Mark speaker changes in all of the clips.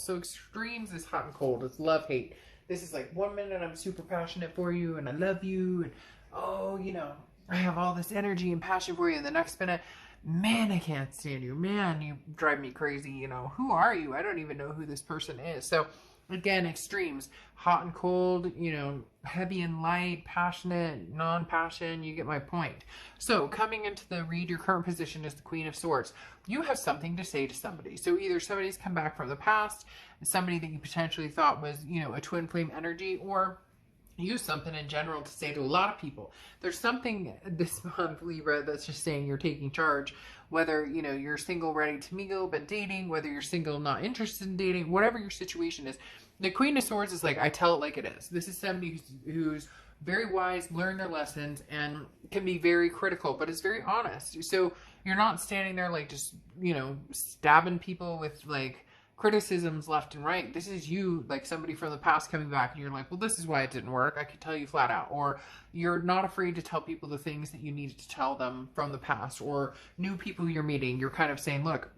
Speaker 1: So extremes is hot and cold. It's love, hate. This is like 1 minute I'm super passionate for you and I love you. And, oh, you know, I have all this energy and passion for you. And the next minute, man, I can't stand you. Man, you drive me crazy. You know, who are you? I don't even know who this person is. So again, extremes, hot and cold, you know, heavy and light, passionate, non-passion, you get my point. So coming into the read, your current position is the Queen of Swords. You have something to say to somebody. So either somebody's come back from the past, somebody that you potentially thought was, you know, a twin flame energy, or use something in general to say to a lot of people. There's something this month, Libra, that's just saying you're taking charge. Whether, you know, you're single, ready to mingle, but dating, whether you're single, not interested in dating, whatever your situation is. The Queen of Swords is like, I tell it like it is. This is somebody who's very wise, learned their lessons, and can be very critical, but is very honest. So you're not standing there like just, you know, stabbing people with like criticisms left and right. This is you, like somebody from the past coming back and you're like, well, this is why it didn't work. I could tell you flat out. Or you're not afraid to tell people the things that you needed to tell them from the past, or new people you're meeting. You're kind of saying, look,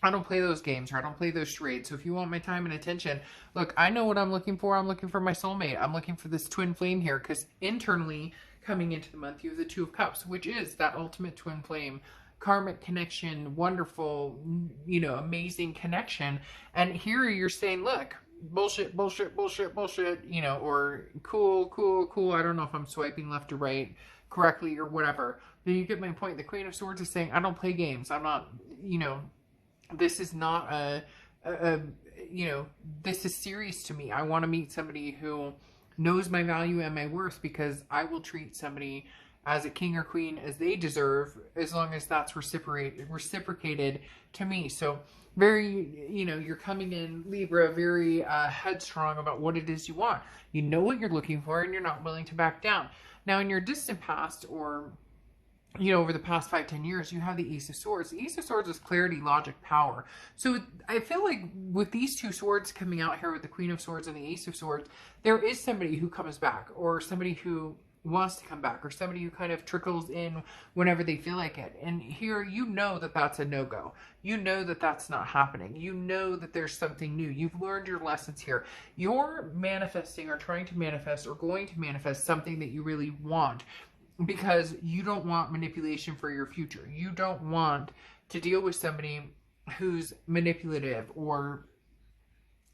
Speaker 1: I don't play those games, or I don't play those charades. So if you want my time and attention, look, I know what I'm looking for. I'm looking for my soulmate. I'm looking for this twin flame here, because internally coming into the month, you have the Two of Cups, which is that ultimate twin flame, karmic connection, wonderful, you know, amazing connection. And here you're saying, look, bullshit, bullshit, bullshit, bullshit, you know, or cool, cool, cool. I don't know if I'm swiping left or right correctly or whatever. But you get my point. The Queen of Swords is saying, I don't play games. I'm not, you know, this is not you know, this is serious to me. I want to meet somebody who knows my value and my worth, because I will treat somebody as a king or queen as they deserve, as long as that's reciprocated to me. So very, you know, you're coming in, Libra, very headstrong about what it is you want. You know what you're looking for, and you're not willing to back down. Now, in your distant past, or, you know, over the past 5-10 years, you have the Ace of Swords. The Ace of Swords is clarity, logic, power. So I feel like with these two swords coming out here, with the Queen of Swords and the Ace of Swords, there is somebody who comes back, or somebody who wants to come back, or somebody who kind of trickles in whenever they feel like it. And here, you know that that's a no-go. You know that that's not happening. You know that there's something new. You've learned your lessons here. You're manifesting, or trying to manifest, or going to manifest something that you really want, because you don't want manipulation for your future. You don't want to deal with somebody who's manipulative, or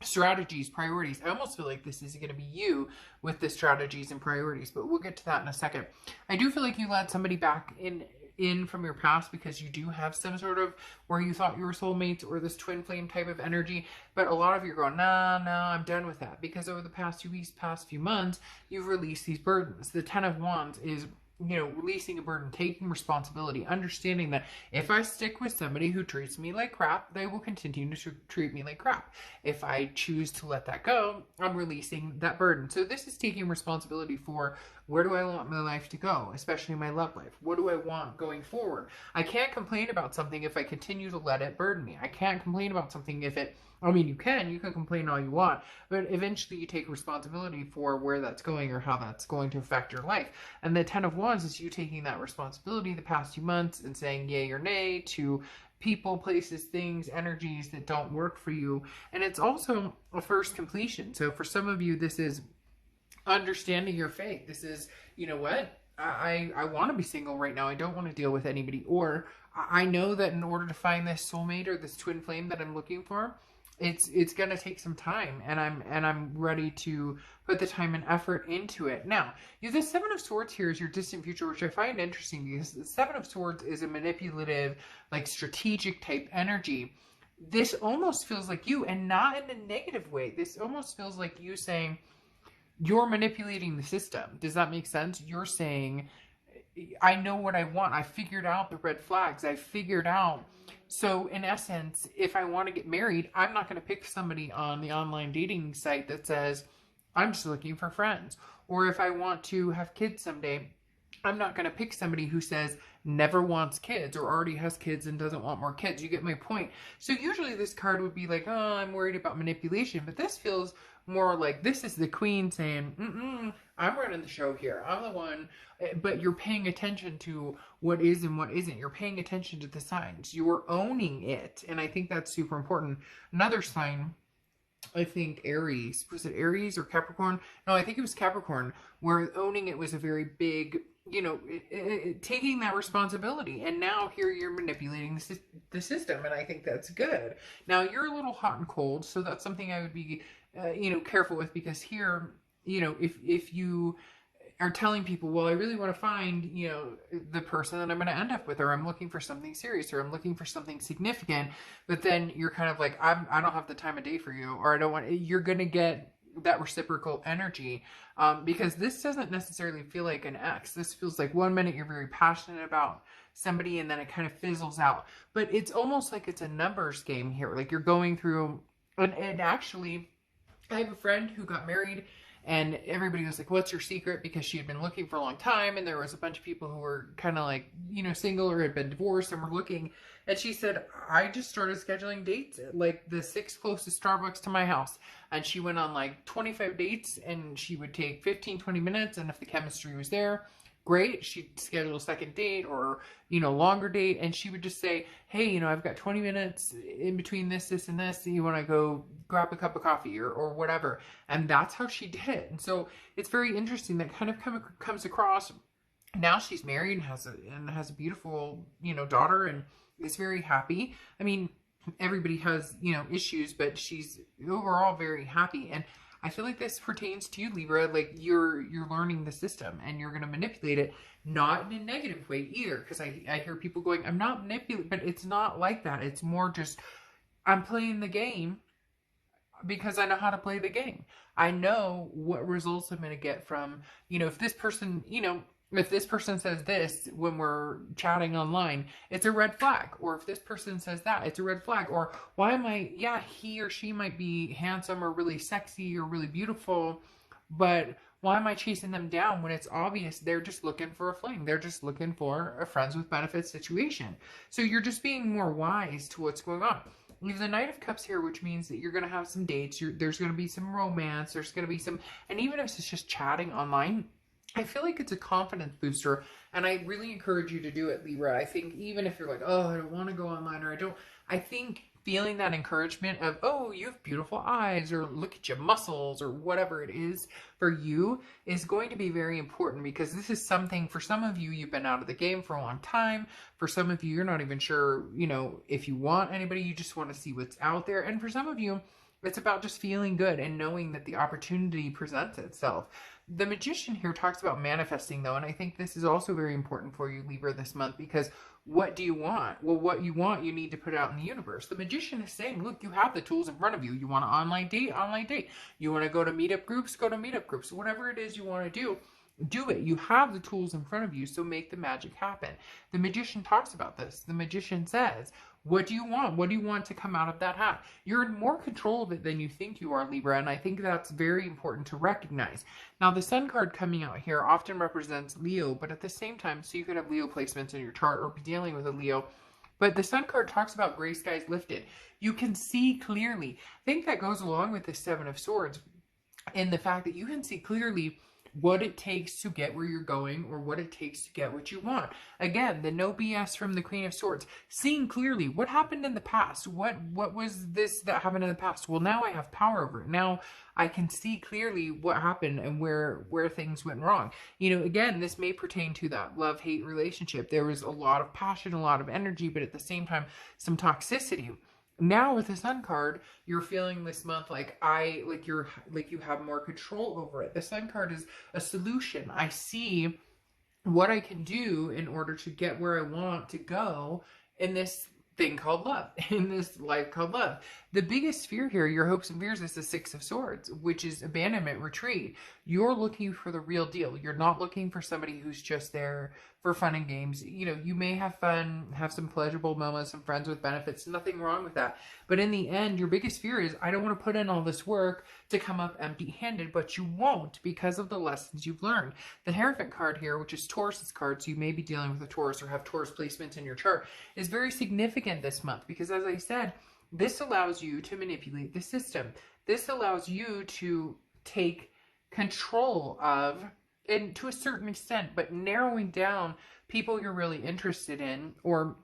Speaker 1: strategies, priorities. I almost feel like this is going to be you with the strategies and priorities, but we'll get to that in a second. I do feel like you let somebody back in from your past, because you do have some sort of where you thought you were soulmates, or this twin flame type of energy, but a lot of you are going, nah, I'm done with that, because over the past few weeks, past few months, you've released these burdens. The Ten of Wands is, you know, releasing a burden, taking responsibility, understanding that if I stick with somebody who treats me like crap, they will continue to treat me like crap. If I choose to let that go, I'm releasing that burden. So this is taking responsibility for, where do I want my life to go, especially my love life? What do I want going forward? I can't complain about something if I continue to let it burden me. I can't complain about something if it, I mean, you can complain all you want, but eventually you take responsibility for where that's going, or how that's going to affect your life. And the Ten of Wands is you taking that responsibility the past few months and saying yay or nay to people, places, things, energies that don't work for you. And it's also a first completion. So for some of you, this is understanding your fate. This is, you know what? I want to be single right now. I don't want to deal with anybody. Or I know that in order to find this soulmate, or this twin flame that I'm looking for, it's gonna take some time, and I'm ready to put the time and effort into it. Now, the Seven of Swords here is your distant future, which I find interesting, because the Seven of Swords is a manipulative, like strategic type energy. This almost feels like you, and not in a negative way. This almost feels like you saying you're manipulating the system. Does that make sense? You're saying, I know what I want. I figured out the red flags. I figured out. So in essence, if I want to get married, I'm not going to pick somebody on the online dating site that says, I'm just looking for friends. Or if I want to have kids someday, I'm not going to pick somebody who says never wants kids, or already has kids and doesn't want more kids. You get my point. So usually this card would be like, oh, I'm worried about manipulation. But this feels more like this is the queen saying, I'm running the show here. I'm the one. But you're paying attention to what is and what isn't. You're paying attention to the signs. You're owning it. And I think that's super important. Another sign I think Aries, was it Aries or Capricorn? No, I think it was Capricorn, where owning it was a very big, you know, taking that responsibility. And now here you're manipulating the system. And I think that's good. Now you're a little hot and cold. So that's something I would be, you know, careful with, because here, you know, if you are telling people, well, I really want to find, you know, the person that I'm going to end up with, or I'm looking for something serious, or I'm looking for something significant, but then you're kind of like, I don't have the time of day for you, or I don't want, you're going to get that reciprocal energy, because this doesn't necessarily feel like an ex. This feels like 1 minute you're very passionate about somebody, and then it kind of fizzles out. But it's almost like it's a numbers game here. Like you're going through, and actually, I have a friend who got married, and everybody was like, what's your secret? Because she had been looking for a long time, and there was a bunch of people who were kind of like, you know, single or had been divorced and were looking. And she said, I just started scheduling dates at like the 6 closest Starbucks to my house. And she went on like 25 dates, and she would take 15-20 minutes. And if the chemistry was there, great. She'd schedule a second date or, you know, longer date. And she would just say, hey, you know, I've got 20 minutes in between this, and this. You want to go grab a cup of coffee or whatever. And that's how she did it. And so it's very interesting that kind of comes across. Now she's married and has a beautiful, you know, daughter, and is very happy. I mean, everybody has, you know, issues, but she's overall very happy. And I feel like this pertains to you, Libra. Like you're learning the system, and you're going to manipulate it, not in a negative way either. Because I hear people going, I'm not manipulating, but it's not like that. It's more just, I'm playing the game because I know how to play the game. I know what results I'm going to get from, you know, if this person, you know, if this person says this when we're chatting online, it's a red flag. Or if this person says that, it's a red flag. Or why am I, yeah, he or she might be handsome or really sexy or really beautiful, but why am I chasing them down when it's obvious they're just looking for a fling? They're just looking for a friends with benefits situation. So you're just being more wise to what's going on. We have the Knight of Cups here, which means that you're going to have some dates. There's going to be some romance. There's going to be some, and even if it's just chatting online, I feel like it's a confidence booster, and I really encourage you to do it, Libra. I think even if you're like, oh, I don't want to go online, or I think feeling that encouragement of, oh, you have beautiful eyes, or look at your muscles, or whatever it is for you, is going to be very important, because this is something, for some of you, you've been out of the game for a long time. For some of you, you're not even sure, you know, if you want anybody, you just want to see what's out there. And for some of you, it's about just feeling good and knowing that the opportunity presents itself. The Magician here talks about manifesting, though, and I think this is also very important for you, Libra, this month, because what do you want? Well, what you want, you need to put out in the universe. The Magician is saying, look, you have the tools in front of you. You want an online date? Online date. You want to go to meetup groups? Go to meetup groups. Whatever it is you want to do it. You have the tools in front of you, so make the magic happen. The Magician talks about this. The Magician says, what do you want? What do you want to come out of that hat? You're in more control of it than you think you are, Libra, and I think that's very important to recognize. Now, the Sun card coming out here often represents Leo, but at the same time, so you could have Leo placements in your chart or be dealing with a Leo, but the Sun card talks about gray skies lifted. You can see clearly. I think that goes along with the Seven of Swords in the fact that you can see clearly what it takes to get where you're going, or what it takes to get what you want. Again, the no BS from the Queen of Swords. Seeing clearly what happened in the past. What was this that happened in the past? Well, now I have power over it. Now I can see clearly what happened and where things went wrong. You know, again, this may pertain to that love-hate relationship. There was a lot of passion, a lot of energy, but at the same time, some toxicity. Now with the Sun card, you're feeling this month like you have more control over it. The Sun card is a solution. I see what I can do in order to get where I want to go in this thing called love, in this life called love. The biggest fear here, your hopes and fears, is the Six of Swords, which is abandonment, retreat. You're looking for the real deal. You're not looking for somebody who's just there for fun and games. You know, you may have fun, have some pleasurable moments, some friends with benefits, nothing wrong with that. But in the end, your biggest fear is, I don't want to put in all this work to come up empty-handed, but you won't, because of the lessons you've learned. The Hierophant card here, which is Taurus's card, so you may be dealing with a Taurus or have Taurus placements in your chart, is very significant this month, because as I said, this allows you to manipulate the system. This allows you to take control of, and to a certain extent, but narrowing down people you're really interested in, or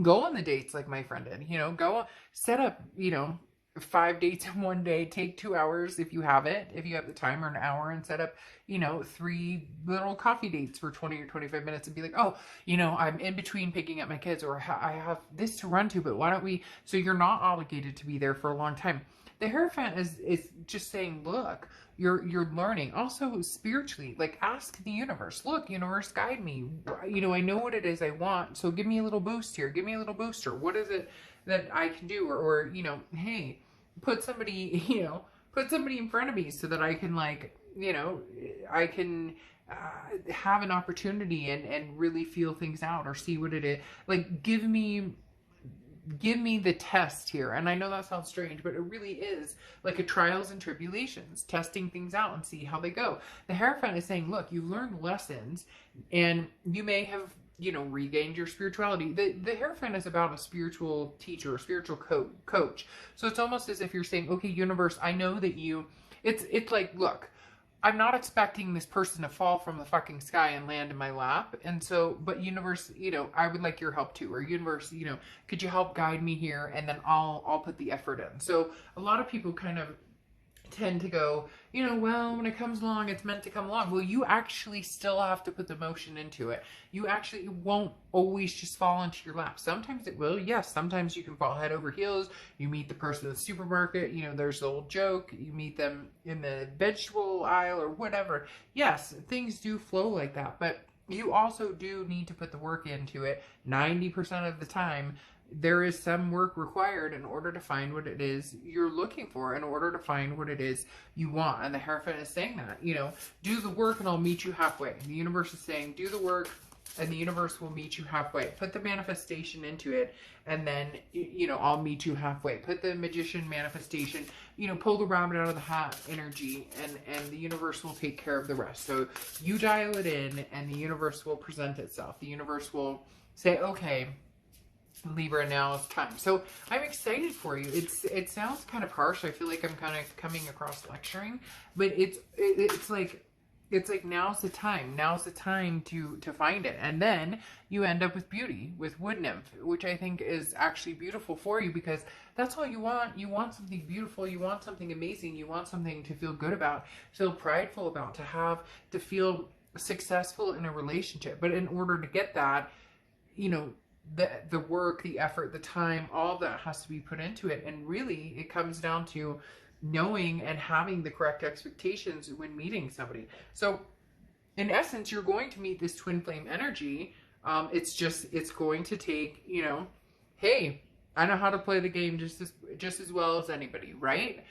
Speaker 1: go on the dates like my friend did, you know, go set up, you know, 5 dates in one day. Take 2 hours if you have it, if you have the time, or an hour, and set up, 3 little coffee dates for 20 or 25 minutes and be like, oh, I'm in between picking up my kids, or I have this to run to, but why don't we, so you're not obligated to be there for a long time. The Hierophant is just saying, look, you're learning. Also spiritually, like, ask the universe, look, universe, guide me. I know what it is I want, so give me a little boost here. Give me a little booster. What is it that I can do? Or hey, put somebody in front of me so that I can, like, I can have an opportunity and really feel things out, or see what it is. Like, give me the test here. And I know that sounds strange, but it really is like a trials and tribulations, testing things out and see how they go. The Hierophant is saying, look, you've learned lessons, and you may have, regained your spirituality. The Hierophant is about a spiritual teacher, a spiritual coach. So it's almost as if you're saying, okay, universe, I know that it's like, look, I'm not expecting this person to fall from the fucking sky and land in my lap. And so, but universe, I would like your help too. Or universe, could you help guide me here? And then I'll put the effort in. So a lot of people kind of tend to go, well, when it comes along, it's meant to come along. Well, you actually still have to put the motion into it. It won't always just fall into your lap. Sometimes it will. Yes, sometimes you can fall head over heels. You meet the person in the supermarket. There's the old joke. You meet them in the vegetable aisle or whatever. Yes, things do flow like that. But you also do need to put the work into it. 90% of the time, there is some work required in order to find what it is you're looking for, in order to find what it is you want. And the Hierophant is saying that, do the work and I'll meet you halfway. The universe is saying, do the work and the universe will meet you halfway. Put the manifestation into it, and then, I'll meet you halfway. Put the magician manifestation, pull the rabbit out of the hat energy, and the universe will take care of the rest. So you dial it in, and the universe will present itself. The universe will say, okay, Libra, now it's time. So I'm excited for you. It sounds kind of harsh. I feel like I'm kind of coming across lecturing, but it's like now's the time. Now's the time to find it. And then you end up with beauty, with wood nymph, which I think is actually beautiful for you, because that's all you want. You want something beautiful. You want something amazing. You want something to feel good about, feel prideful about, to feel successful in a relationship. But in order to get that, the work, the effort, the time, all of that has to be put into it. And really, it comes down to knowing and having the correct expectations when meeting somebody. So in essence, you're going to meet this twin flame energy. It's going to take, hey, I know how to play the game just as well as anybody, right?